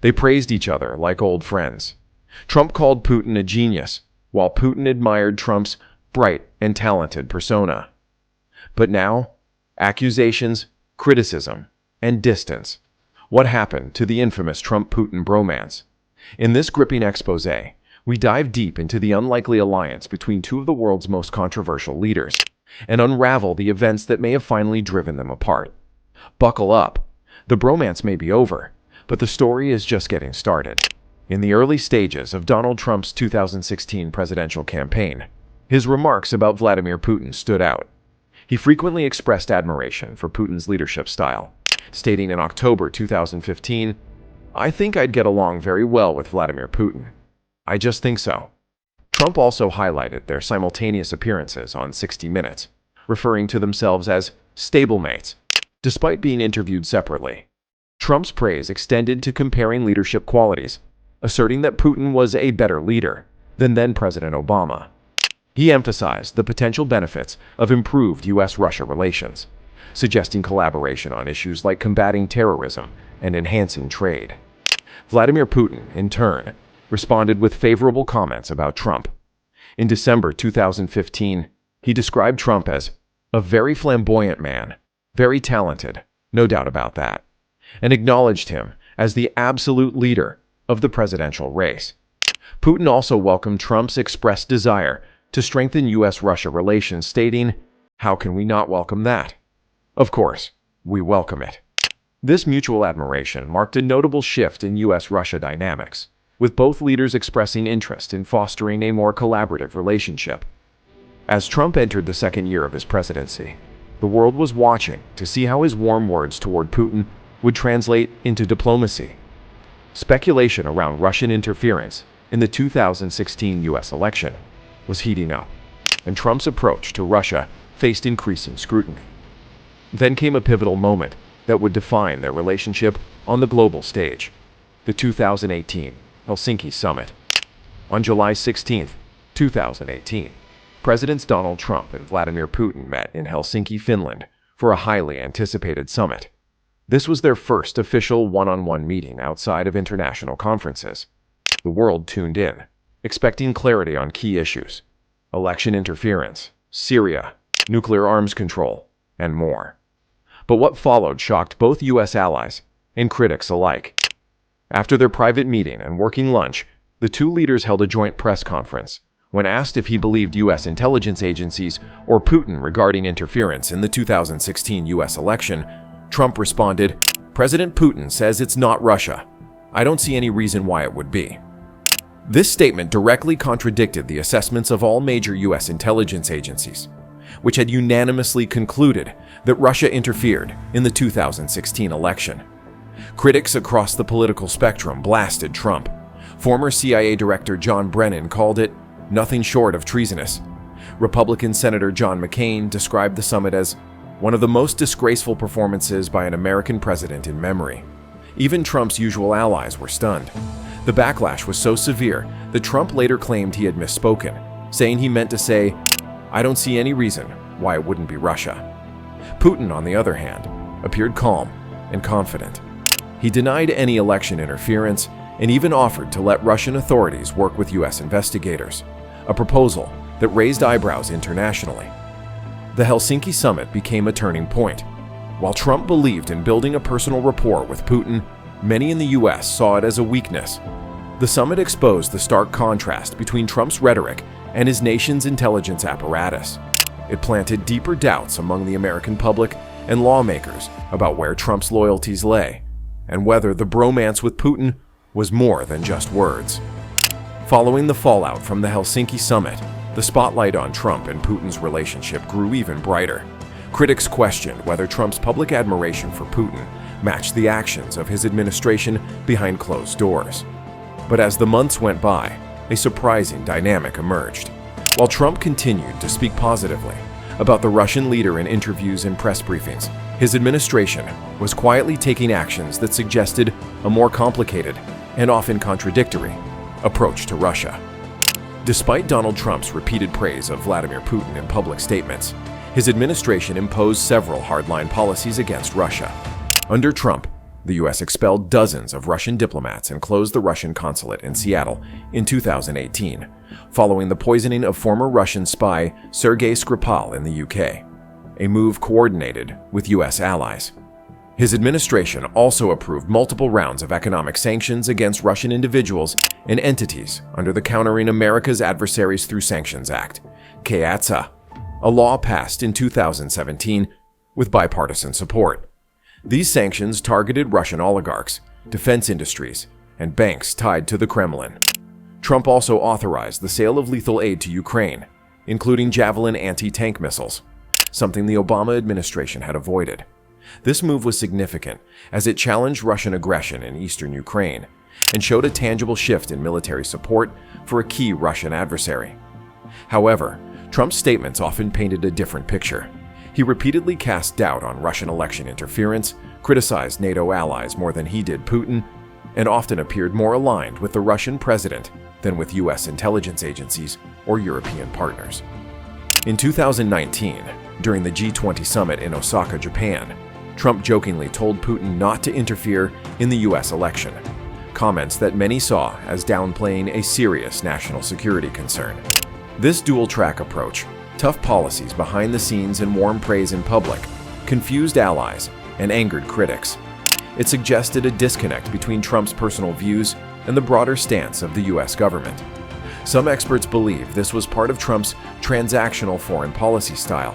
They praised each other like old friends. Trump called Putin a genius, while Putin admired Trump's bright and talented persona. But now, accusations, criticism, and distance. What happened to the infamous Trump-Putin bromance? In this gripping exposé, we dive deep into the unlikely alliance between two of the world's most controversial leaders and unravel the events that may have finally driven them apart. Buckle up. The bromance may be over, but the story is just getting started. In the early stages of Donald Trump's 2016 presidential campaign, his remarks about Vladimir Putin stood out. He frequently expressed admiration for Putin's leadership style, stating in October 2015, "I think I'd get along very well with Vladimir Putin. I just think so." Trump also highlighted their simultaneous appearances on 60 Minutes, referring to themselves as stablemates. Despite being interviewed separately, Trump's praise extended to comparing leadership qualities, asserting that Putin was a better leader than then-President Obama. He emphasized the potential benefits of improved U.S.-Russia relations, suggesting collaboration on issues like combating terrorism and enhancing trade. Vladimir Putin, in turn, responded with favorable comments about Trump. In December 2015, he described Trump as a very flamboyant man, very talented, no doubt about that, and acknowledged him as the absolute leader of the presidential race. Putin also welcomed Trump's expressed desire to strengthen U.S.-Russia relations, stating, "How can we not welcome that? Of course, we welcome it." This mutual admiration marked a notable shift in U.S.-Russia dynamics, with both leaders expressing interest in fostering a more collaborative relationship. As Trump entered the second year of his presidency, the world was watching to see how his warm words toward Putin would translate into diplomacy. Speculation around Russian interference in the 2016 U.S. election was heating up, and Trump's approach to Russia faced increasing scrutiny. Then came a pivotal moment that would define their relationship on the global stage: the 2018 Helsinki Summit. On July 16, 2018, Presidents Donald Trump and Vladimir Putin met in Helsinki, Finland, for a highly anticipated summit. This was their first official one-on-one meeting outside of international conferences. The world tuned in, expecting clarity on key issues: election interference, Syria, nuclear arms control, and more. But what followed shocked both U.S. allies and critics alike. After their private meeting and working lunch, the two leaders held a joint press conference. When asked if he believed U.S. intelligence agencies or Putin regarding interference in the 2016 U.S. election, Trump responded, "President Putin says it's not Russia. I don't see any reason why it would be." This statement directly contradicted the assessments of all major U.S. intelligence agencies, which had unanimously concluded that Russia interfered in the 2016 election. Critics across the political spectrum blasted Trump. Former CIA Director John Brennan called it nothing short of treasonous. Republican Senator John McCain described the summit as one of the most disgraceful performances by an American president in memory. Even Trump's usual allies were stunned. The backlash was so severe that Trump later claimed he had misspoken, saying he meant to say, "I don't see any reason why it wouldn't be Russia." Putin, on the other hand, appeared calm and confident. He denied any election interference and even offered to let Russian authorities work with U.S. investigators, a proposal that raised eyebrows internationally. The Helsinki Summit became a turning point. While Trump believed in building a personal rapport with Putin, many in the U.S. saw it as a weakness. The summit exposed the stark contrast between Trump's rhetoric and his nation's intelligence apparatus. It planted deeper doubts among the American public and lawmakers about where Trump's loyalties lay, and whether the bromance with Putin was more than just words. Following the fallout from the Helsinki Summit, the spotlight on Trump and Putin's relationship grew even brighter. Critics questioned whether Trump's public admiration for Putin matched the actions of his administration behind closed doors. But as the months went by, a surprising dynamic emerged. While Trump continued to speak positively about the Russian leader in interviews and press briefings, his administration was quietly taking actions that suggested a more complicated and often contradictory approach to Russia. Despite Donald Trump's repeated praise of Vladimir Putin in public statements, his administration imposed several hardline policies against Russia. Under Trump, The US expelled dozens of Russian diplomats and closed the Russian consulate in Seattle in 2018, following the poisoning of former Russian spy Sergei Skripal in the UK, a move coordinated with US allies. His administration also approved multiple rounds of economic sanctions against Russian individuals and entities under the Countering America's Adversaries Through Sanctions Act, KATSA, a law passed in 2017 with bipartisan support. These sanctions targeted Russian oligarchs, defense industries, and banks tied to the Kremlin. Trump also authorized the sale of lethal aid to Ukraine, including Javelin anti-tank missiles, something the Obama administration had avoided. This move was significant as it challenged Russian aggression in eastern Ukraine and showed a tangible shift in military support for a key Russian adversary. However, Trump's statements often painted a different picture. He repeatedly cast doubt on Russian election interference, criticized NATO allies more than he did Putin, and often appeared more aligned with the Russian president than with US intelligence agencies or European partners. In 2019, during the G20 summit in Osaka, Japan, Trump jokingly told Putin not to interfere in the US election, comments that many saw as downplaying a serious national security concern. This dual-track approach, tough policies behind the scenes and warm praise in public, confused allies and angered critics. It suggested a disconnect between Trump's personal views and the broader stance of the US government. Some experts believe this was part of Trump's transactional foreign policy style,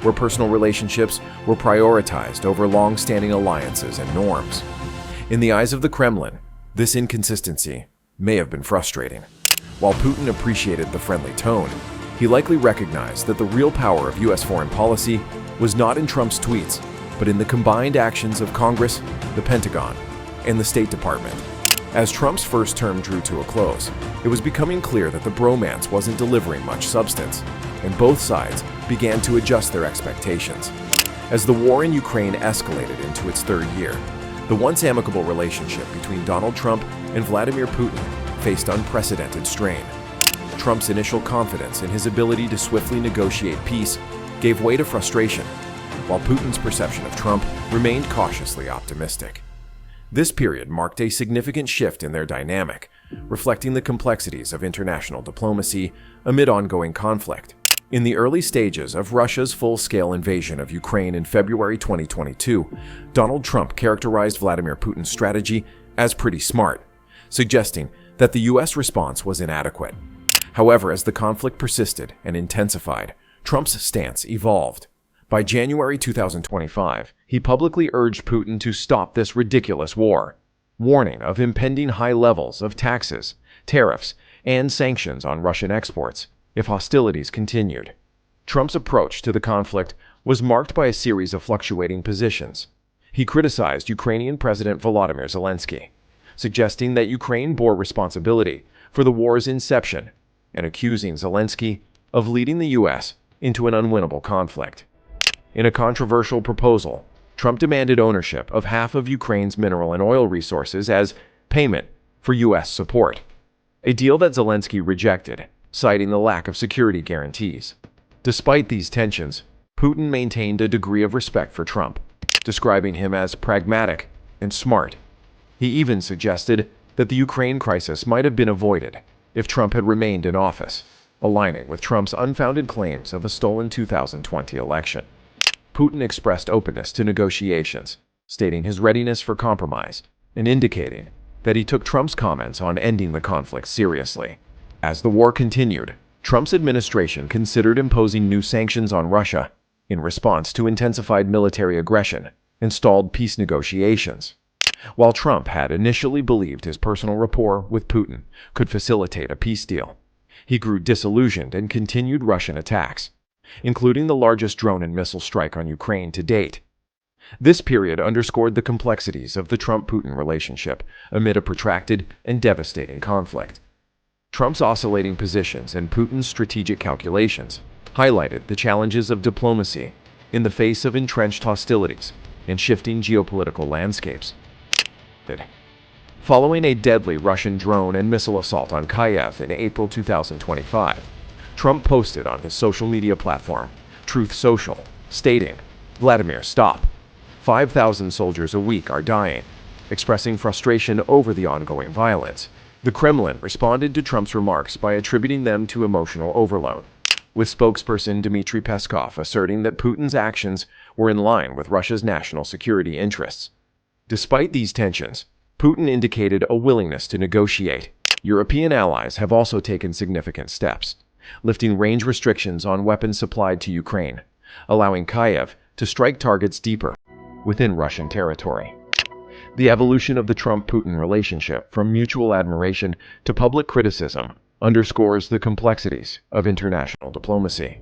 where personal relationships were prioritized over long-standing alliances and norms. In the eyes of the Kremlin, this inconsistency may have been frustrating. While Putin appreciated the friendly tone, he likely recognized that the real power of US foreign policy was not in Trump's tweets, but in the combined actions of Congress, the Pentagon, and the State Department. As Trump's first term drew to a close, it was becoming clear that the bromance wasn't delivering much substance, and both sides began to adjust their expectations. As the war in Ukraine escalated into its third year, the once amicable relationship between Donald Trump and Vladimir Putin faced unprecedented strain. Trump's initial confidence in his ability to swiftly negotiate peace gave way to frustration, while Putin's perception of Trump remained cautiously optimistic. This period marked a significant shift in their dynamic, reflecting the complexities of international diplomacy amid ongoing conflict. In the early stages of Russia's full-scale invasion of Ukraine in February 2022, Donald Trump characterized Vladimir Putin's strategy as pretty smart, suggesting that the US response was inadequate. However, as the conflict persisted and intensified, Trump's stance evolved. By January 2025, he publicly urged Putin to stop this ridiculous war, warning of impending high levels of taxes, tariffs, and sanctions on Russian exports if hostilities continued. Trump's approach to the conflict was marked by a series of fluctuating positions. He criticized Ukrainian President Volodymyr Zelensky, suggesting that Ukraine bore responsibility for the war's inception and accusing Zelensky of leading the US into an unwinnable conflict. In a controversial proposal, Trump demanded ownership of half of Ukraine's mineral and oil resources as payment for US support, a deal that Zelensky rejected, citing the lack of security guarantees. Despite these tensions, Putin maintained a degree of respect for Trump, describing him as pragmatic and smart. He even suggested that the Ukraine crisis might have been avoided if Trump had remained in office, aligning with Trump's unfounded claims of a stolen 2020 election. Putin expressed openness to negotiations, stating his readiness for compromise and indicating that he took Trump's comments on ending the conflict seriously. As the war continued, Trump's administration considered imposing new sanctions on Russia in response to intensified military aggression and stalled peace negotiations. While Trump had initially believed his personal rapport with Putin could facilitate a peace deal, he grew disillusioned and continued Russian attacks, including the largest drone and missile strike on Ukraine to date. This period underscored the complexities of the Trump-Putin relationship amid a protracted and devastating conflict. Trump's oscillating positions and Putin's strategic calculations highlighted the challenges of diplomacy in the face of entrenched hostilities and shifting geopolitical landscapes. Following a deadly Russian drone and missile assault on Kyiv in April 2025, Trump posted on his social media platform, Truth Social, stating, "Vladimir, stop. 5,000 soldiers a week are dying. expressing frustration over the ongoing violence. The Kremlin responded to Trump's remarks by attributing them to emotional overload, with spokesperson Dmitry Peskov asserting that Putin's actions were in line with Russia's national security interests. Despite these tensions, Putin indicated a willingness to negotiate. European allies have also taken significant steps, lifting range restrictions on weapons supplied to Ukraine, allowing Kyiv to strike targets deeper within Russian territory. The evolution of the Trump-Putin relationship from mutual admiration to public criticism underscores the complexities of international diplomacy.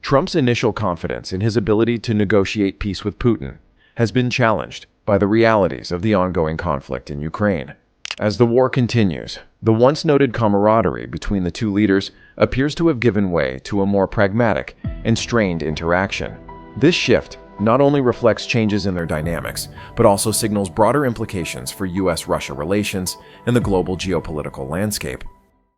Trump's initial confidence in his ability to negotiate peace with Putin has been challenged by the realities of the ongoing conflict in Ukraine. As the war continues, the once noted camaraderie between the two leaders appears to have given way to a more pragmatic and strained interaction. This shift not only reflects changes in their dynamics, but also signals broader implications for US-Russia relations and the global geopolitical landscape.